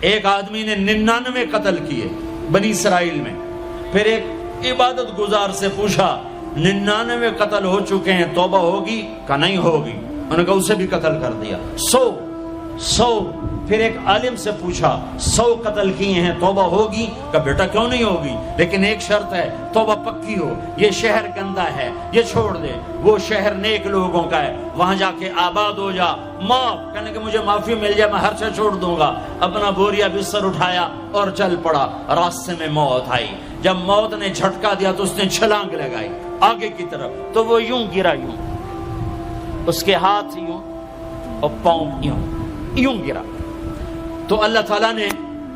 ایک آدمی نے 99 قتل کیے بنی اسرائیل میں. پھر ایک عبادت گزار سے پوچھا 99 قتل ہو چکے ہیں، توبہ ہوگی کہ نہیں ہوگی؟ انہوں نے کہا اسے بھی قتل کر دیا. 100. پھر ایک عالم سے پوچھا 100 قتل کیے ہیں، توبہ ہوگی؟ کہ بیٹا کیوں نہیں ہوگی، لیکن ایک شرط ہے، توبہ پکی ہو. یہ شہر گندا ہے، یہ چھوڑ دے. وہ شہر نیک لوگوں کا ہے، وہاں جا کے آباد ہو جا. معاف کہنے کہ مجھے معافی مل جائے میں ہر چیز چھوڑ دوں گا. اپنا بوریا بستر اٹھایا اور چل پڑا. راستے میں موت آئی. جب موت نے جھٹکا دیا تو اس نے چھلانگ لگائی آگے کی طرف، تو وہ یوں گرا، یوں اس کے ہاتھ یوں اور پاؤں یوں گرا. تو اللہ تعالیٰ نے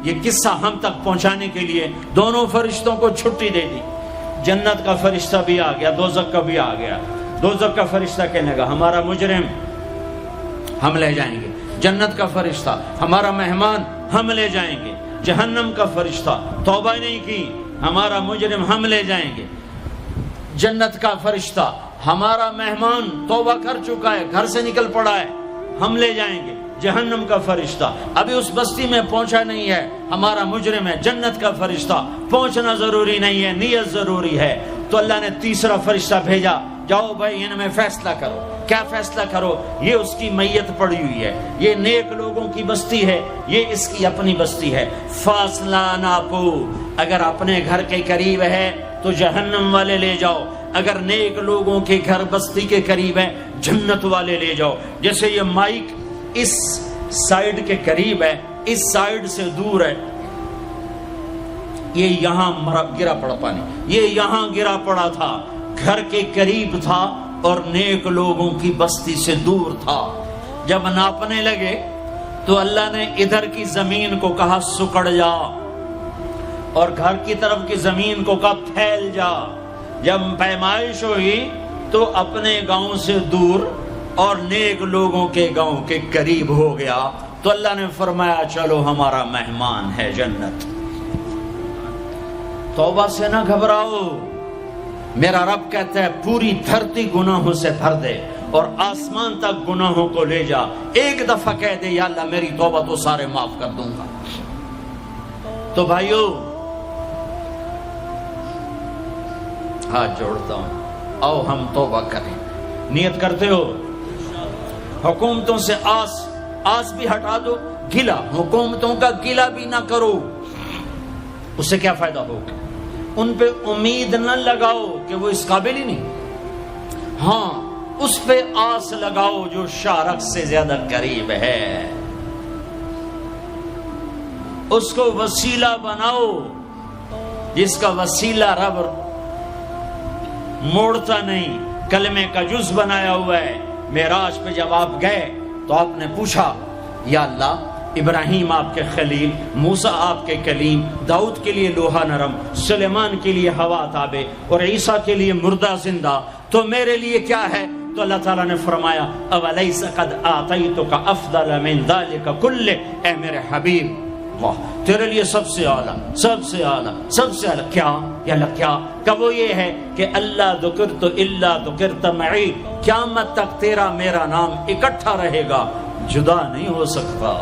یہ قصہ ہم تک پہنچانے کے لیے دونوں فرشتوں کو چھٹی دے دی. جنت کا فرشتہ بھی آ گیا، دوزخ کا بھی آ گیا. دوزخ کا فرشتہ کہنے لگا ہمارا مجرم ہم لے جائیں گے. جنت کا فرشتہ ہمارا مہمان ہم لے جائیں گے. جہنم کا فرشتہ توبہ نہیں کی ہمارا مجرم ہم لے جائیں گے. جنت کا فرشتہ ہمارا مہمان توبہ کر چکا ہے، گھر سے نکل پڑا ہے، ہم لے جائیں گے. جہنم کا فرشتہ ابھی اس بستی میں پہنچا نہیں ہے، ہمارا مجرم ہے. جنت کا فرشتہ پہنچنا ضروری نہیں ہے، نیت ضروری ہے. تو اللہ نے تیسرا فرشتہ بھیجا، جاؤ بھائی ان میں فیصلہ کرو. کیا فیصلہ کرو؟ یہ اس کی میت پڑی ہوئی ہے، یہ نیک لوگوں کی بستی ہے، یہ اس کی اپنی بستی ہے. فاصلہ ناپو، اگر اپنے گھر کے قریب ہے تو جہنم والے لے جاؤ، اگر نیک لوگوں کے گھر بستی کے قریب ہے جنت والے لے جاؤ. جیسے یہ مائک اس سائیڈ کے قریب ہے، اس سائیڈ سے دور ہے. یہ یہاں گرا پڑا پانی، یہ یہاں گرا پڑا تھا، گھر کے قریب تھا اور نیک لوگوں کی بستی سے دور تھا. جب ناپنے لگے تو اللہ نے ادھر کی زمین کو کہا سکڑ جا، اور گھر کی طرف کی زمین کو کہا پھیل جا. جب پیمائش ہوئی تو اپنے گاؤں سے دور اور نیک لوگوں کے گاؤں کے قریب ہو گیا. تو اللہ نے فرمایا چلو ہمارا مہمان ہے جنت. توبہ سے نہ گھبراؤ، میرا رب کہتا ہے پوری دھرتی گناہوں سے بھر دے اور آسمان تک گناہوں کو لے جا. ایک دفعہ کہہ دے یا اللہ میری توبہ تو سارے معاف کر دوں گا. تو بھائیو ہاتھ جوڑتا ہوں، آؤ ہم توبہ کریں. نیت کرتے ہو؟ حکومتوں سے آس بھی ہٹا دو، گلا حکومتوں کا گلا بھی نہ کرو. اس سے کیا فائدہ ہوگا؟ ان پہ امید نہ لگاؤ کہ وہ اس قابل ہی نہیں. ہاں اس پہ آس لگاؤ جو شارک سے زیادہ قریب ہے. اس کو وسیلہ بناؤ جس کا وسیلہ رب موڑتا نہیں، کلمے کا جز بنایا ہوا ہے. معراج پہ جب آپ گئے تو آپ نے پوچھا یا اللہ ابراہیم آپ کے خلیل، موسیٰ آپ کے کلیم، داؤد کے لیے لوہا نرم، سلیمان کے لیے ہوا تابع اور عیسیٰ کے لیے مردہ زندہ، تو میرے لیے کیا ہے؟ تو اللہ تعالیٰ نے فرمایا اولیس قد آتیتک افضل من ذلک کلہ، اے میرے حبیب واہ تیرے لیے سب سے اعلیٰ، سب سے اعلیٰ، سب سے اعلیٰ کیا؟ یا اللہ کیا؟ کہ وہ یہ ہے کہ اللہ ذکرت الا ذکرت معی، قیامت تک تیرا میرا نام اکٹھا رہے گا، جدا نہیں ہو سکتا.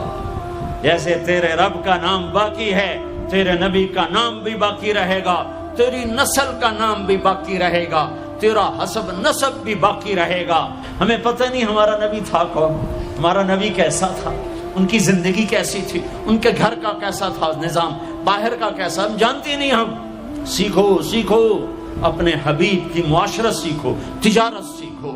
جیسے تیرے رب کا نام باقی ہے، تیرے نبی کا نام بھی باقی رہے گا، تیری نسل کا نام بھی باقی رہے گا، تیرا حسب نسب بھی باقی رہے گا. ہمیں پتہ نہیں ہمارا نبی تھا کون، ہمارا نبی کیسا تھا، ان کی زندگی کیسی تھی، ان کے گھر کا کیسا تھا نظام، باہر کا کیسا، ہم جانتے نہیں. ہم سیکھو اپنے حبیب کی معاشرت سیکھو، تجارت سیکھو.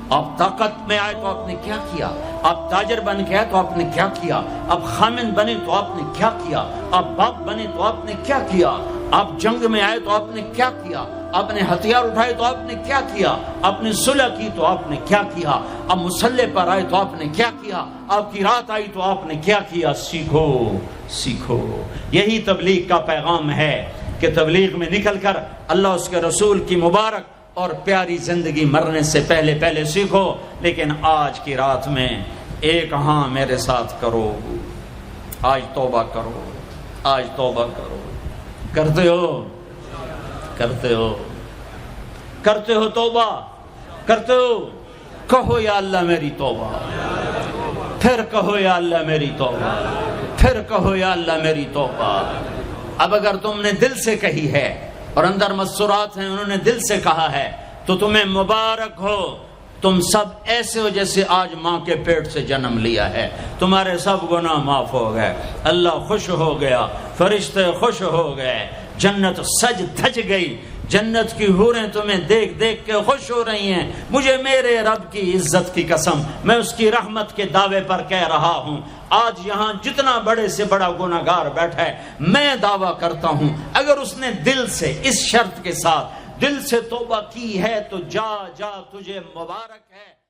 آپ طاقت میں آئے تو آپ نے کیا کیا، آپ تاجر بن کے آئے تو آپ نے کیا کیا، آپ خامن بنے تو آپ نے کیا کیا، آپ باپ بنے تو آپ نے کیا کیا، آپ جنگ میں آئے تو آپ نے کیا کیا، آپ نے ہتھیار اٹھائے تو آپ نے کیا کیا، آپ نے صلح کی تو آپ نے کیا کیا، آپ مسلح پر آئے تو آپ نے کیا کیا، آپ کی رات آئی تو آپ نے کیا کیا. سیکھو. یہی تبلیغ کا پیغام ہے کہ تبلیغ میں نکل کر اللہ اس کے رسول کی مبارک اور پیاری زندگی مرنے سے پہلے سیکھو. لیکن آج کی رات میں ایک ہاں میرے ساتھ کرو، آج توبہ کرو، آج توبہ کرو. کرتے ہو توبہ کرتے ہو؟ کہو یا اللہ میری توبہ، پھر کہو یا اللہ میری توبہ، پھر کہو یا اللہ میری توبہ۔ اب اگر تم نے دل سے کہی ہے اور اندر مسرات ہیں انہوں نے دل سے کہا ہے تو تمہیں مبارک ہو، تم سب ایسے ہو جیسے آج ماں کے پیٹ سے جنم لیا ہے، تمہارے سب گناہ معاف ہو گئے، اللہ خوش ہو گیا، فرشتے خوش ہو گئے، جنت سج دھج گئی، جنت کی حوریں تمہیں دیکھ دیکھ کے خوش ہو رہی ہیں۔ مجھے میرے رب کی عزت کی قسم، میں اس کی رحمت کے دعوے پر کہہ رہا ہوں، آج یہاں جتنا بڑے سے بڑا گناہگار بیٹھا ہے، میں دعویٰ کرتا ہوں اگر اس نے دل سے اس شرط کے ساتھ دل سے توبہ کی ہے تو جا تجھے مبارک ہے۔